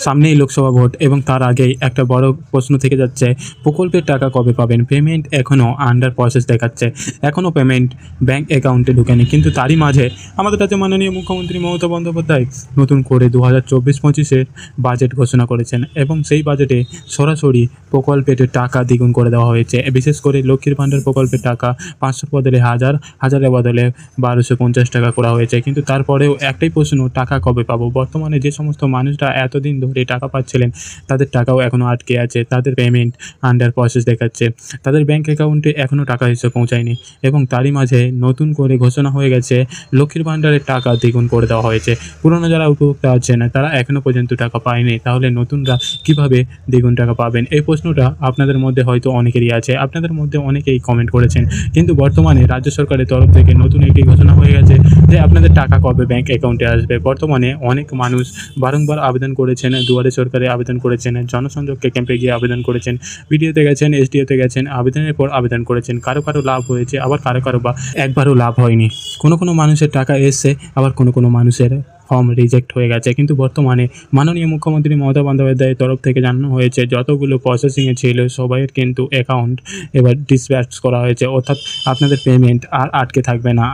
সামনেই লোকসভা ভোট এবং তার আগেই একটা বড় প্রশ্ন থেকে যাচ্ছে, প্রকল্পের টাকা কবে পাবেন? পেমেন্ট এখনও আন্ডার প্রসেস দেখাচ্ছে, এখনও পেমেন্ট ব্যাঙ্ক অ্যাকাউন্টে ঢুকেনি। কিন্তু তারই মাঝে আমাদের রাজ্যের মাননীয় মুখ্যমন্ত্রী মমতা বন্দ্যোপাধ্যায় নতুন করে 2024-25-এর বাজেট ঘোষণা করেছেন এবং সেই বাজেটে সরাসরি প্রকল্পের টাকা দ্বিগুণ করে দেওয়া হয়েছে। বিশেষ করে লক্ষ্মীর ভাণ্ডার প্রকল্পের টাকা 500 বদলে 1000, 1000-এর বদলে 1250 টাকা করা হয়েছে। কিন্তু তারপরেও একটাই প্রশ্ন, টাকা কবে পাবো? বর্তমানে যে সমস্ত মানুষরা এতদিন ধরে টাকা পাচ্ছিলেন তাদের টাকাও এখনও আটকে আছে, তাদের পেমেন্ট আন্ডার প্রসেস দেখাচ্ছে, তাদের ব্যাঙ্ক অ্যাকাউন্টে এখনও টাকা এসে পৌঁছায়নি। এবং তারই মাঝে নতুন করে ঘোষণা হয়ে গেছে লক্ষ্মীর ভাণ্ডারের টাকা দ্বিগুণ করে দেওয়া হয়েছে। পুরনো যারা উপভোক্তা আছেন তারা এখনও পর্যন্ত টাকা পায়নি, তাহলে নতুনরা কীভাবে দ্বিগুণ টাকা পাবেন? এই প্রশ্নটা আপনাদের মধ্যে হয়তো অনেকেরই আছে, আপনাদের মধ্যে অনেকেই কমেন্ট করেছেন। কিন্তু বর্তমানে রাজ্য সরকারের তরফ থেকে নতুন একটি ঘোষণা হয়ে গেছে যে আপনাদের টাকা কবে ব্যাঙ্ক অ্যাকাউন্টে আসবে। বর্তমানে অনেক মানুষ বারংবার আবেদন করেছেন, দুয়ারে সরকারে আবেদন করেছেন, জনসংযোগ ক্যাম্পে গিয়ে আবেদন করেছেন, বিডিওতে গেছেন, এসডিওতে গেছেন, আবেদনের পর আবেদন করেছেন। কারো কারো লাভ হয়েছে, আবার কারো কারো বা একবারও লাভ হয়নি। কোনো মানুষের টাকা এসছে, আবার কোনো মানুষের ফর্ম রিজেক্ট হয়ে গেছে। কিন্তু বর্তমানে মাননীয় মুখ্যমন্ত্রী মমতা বন্দ্যোপাধ্যায়ের তরফ থেকে জানানো হয়েছে যতগুলো প্রসেসিংয়ে ছিল সবাইয়ের কিন্তু অ্যাকাউন্ট এবার ডিসপ্যাচ করা হয়েছে, অর্থাৎ আপনাদের পেমেন্ট আর আটকে থাকবে না।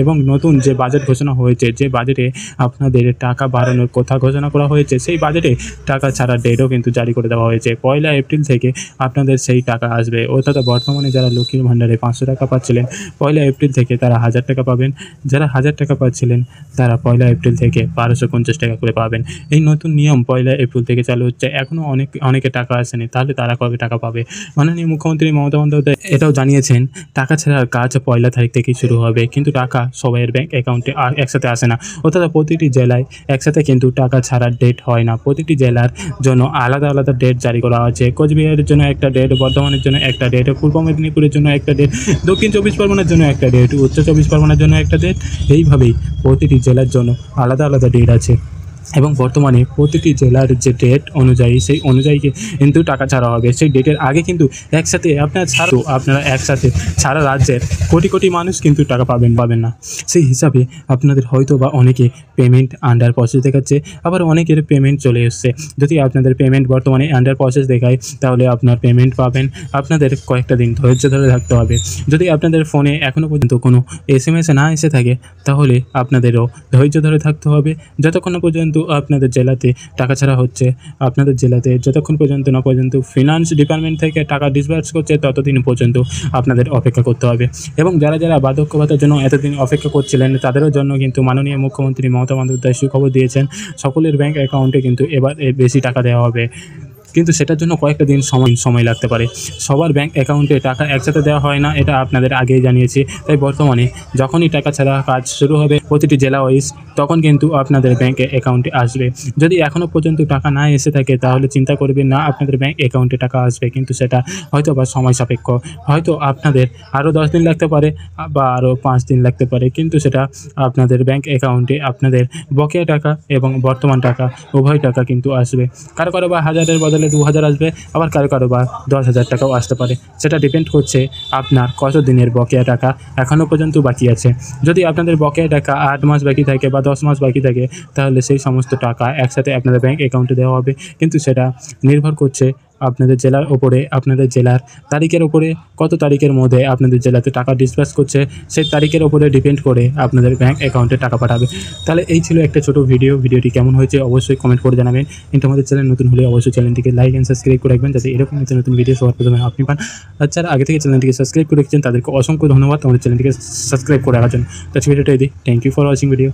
এবং নতুন যে বাজেট ঘোষণা হয়েছে, যে বাজেটে আপনাদের টাকা বাড়ানোর কথা ঘোষণা করা হয়েছে, সেই বাজেটে টাকা ছাড়া ডেটও কিন্তু জারি করে দেওয়া হয়েছে। 1 এপ্রিল থেকে আপনাদের সেই টাকা আসবে, অর্থাৎ বর্তমানে যারা লক্ষ্মীর ভাণ্ডারে 500 টাকা পাচ্ছিলেন 1 এপ্রিল থেকে তারা 1000 টাকা পাবেন, যারা 1000 টাকা পাচ্ছিলেন তারা 1 এপ্রিল থেকে 1250 টাকা করে পাবেন। এই নতুন নিয়ম 1 এপ্রিল থেকে চালু হচ্ছে। এখনও অনেকে টাকা আসেনি, তাহলে তারা কবে টাকা পাবে? মাননীয় মুখ্যমন্ত্রী মমতা বন্দ্যোপাধ্যায় এটাও জানিয়েছেন টাকা ছাড়ার কাজ 1 তারিখ থেকেই শুরু হবে, কিন্তু টাকা সবাইয়ের ব্যাঙ্ক অ্যাকাউন্টে একসাথে আসে না। অর্থাৎ প্রতিটি জেলায় একসাথে কিন্তু টাকা ছাড়ার ডেট হয় না, প্রতিটি জেলার জন্য আলাদা আলাদা ডেট জারি করা আছে। কোচবিহারের জন্য একটা ডেট, বর্ধমানের জন্য একটা ডেট, পূর্ব মেদিনীপুরের জন্য একটা ডেট, দক্ষিণ 24 পরগনার জন্য একটা ডেট, উত্তর 24 পরগনার জন্য একটা ডেট। এইভাবেই প্রতিটি জেলার জন্য আলাদা আলাদা ডেট আছে এবং বর্তমানে প্রতিটি জেলার যে ডেট অনুযায়ী সেই অনুযায়ী কিন্তু টাকা ছাড়া হবে। সেই ডেটের আগে কিন্তু একসাথে আপনারা একসাথে সারা রাজ্যের কোটি মানুষ কিন্তু টাকা পাবেন না। সেই হিসাবে আপনাদের হয়তো বা অনেকে পেমেন্ট আন্ডার প্রসেস দেখাচ্ছে, আবার অনেকের পেমেন্ট চলে এসছে। যদি আপনাদের পেমেন্ট বর্তমানে আন্ডার প্রসেস দেখায় তাহলে আপনার পেমেন্ট পাবেন, আপনাদের কয়েকটা দিন ধৈর্য ধরে থাকতে হবে। যদি আপনাদের ফোনে এখনও পর্যন্ত কোনো SMS না এসে থাকে তাহলে আপনাদেরও ধৈর্য ধরে থাকতে হবে, যতক্ষণ পর্যন্ত আপনাদের জেলাতে টাকা ছাড়া হচ্ছে। আপনাদের জেলাতে যতক্ষণ পর্যন্ত ফিনান্স ডিপার্টমেন্ট থেকে টাকা ডিসবার্স করছে ততদিন পর্যন্ত আপনাদের অপেক্ষা করতে হবে। এবং যারা বার্ধক্য ভাতার জন্য এতদিন অপেক্ষা করছিলেন তাদেরও জন্য কিন্তু মাননীয় মুখ্যমন্ত্রী মমতা বন্দ্যোপাধ্যায় সুখবর দিয়েছেন, সকলের ব্যাঙ্ক অ্যাকাউন্টে কিন্তু এবার বেশি টাকা দেওয়া হবে। কিন্তু সেটার জন্য কয়েকটা দিন সময় লাগতে পারে। সবার ব্যাঙ্ক অ্যাকাউন্টে টাকা একসাথে দেওয়া হয় না, এটা আপনাদের আগেই জানিয়েছি। তাই বর্তমানে যখনই টাকা ছাড়া কাজ শুরু হবে প্রতিটি জেলা ওয়াইজ, তখন কিন্তু আপনাদের ব্যাঙ্ক অ্যাকাউন্টে আসবে। যদি এখনও পর্যন্ত টাকা না এসে থাকে তাহলে চিন্তা করবেন না, আপনাদের ব্যাঙ্ক অ্যাকাউন্টে টাকা আসবে, কিন্তু সেটা হয়তো বা সময় সাপেক্ষ। হয়তো আপনাদের আরও 10 দিন লাগতে পারে বা আরও 5 দিন লাগতে পারে, কিন্তু সেটা আপনাদের ব্যাঙ্ক অ্যাকাউন্টে আপনাদের বকেয়া টাকা এবং বর্তমান টাকা উভয় টাকা কিন্তু আসবে। কারো বা 1000-এর বদলে 2000 আসবে, আবার কারো বা 10,000 টাকাও আসতে পারে। সেটা ডিপেন্ড করছে আপনার কত দিনের বকেয়া টাকা এখনও পর্যন্ত বাকি আছে। যদি আপনাদের বকেয়া টাকা 8 মাস বাকি থাকে বা 10 মাস বাকি থাকে তাহলে সেই সমস্ত টাকা একসাথে আপনাদের ব্যাঙ্ক অ্যাকাউন্টে দেওয়া হবে। কিন্তু সেটা নির্ভর করছে আপনাদের জেলার ওপরে, আপনাদের জেলার তারিখের ওপরে, কত তারিখের মধ্যে আপনাদের জেলাতে টাকা ডিসবার্স করছে সেই তারিখের ওপরে ডিপেন্ড করে আপনাদের ব্যাঙ্ক অ্যাকাউন্টে টাকা পাঠাবে। তাহলে এই ছিল একটা ছোটো ভিডিওটি কেমন হয়েছে অবশ্যই কমেন্ট করে জানাবেন। কিন্তু আমাদের চ্যানেল নতুন হলে অবশ্যই চ্যানেলটিকে লাইক অ্যান্ড সাবস্ক্রাইব করে রাখবেন, যাতে এরকম নতুন ভিডিও সবার প্রথমে আপনি পান। আর যারা আগে থেকে চ্যানেলটিকে সাবস্ক্রাইব করে রেখেছেন তাদেরকে অসংখ্য ধন্যবাদ আমাদের চ্যানেলটিকে সাবস্ক্রাইব করে রাখার জন্য। তো ভিডিওটা thank you for watching video.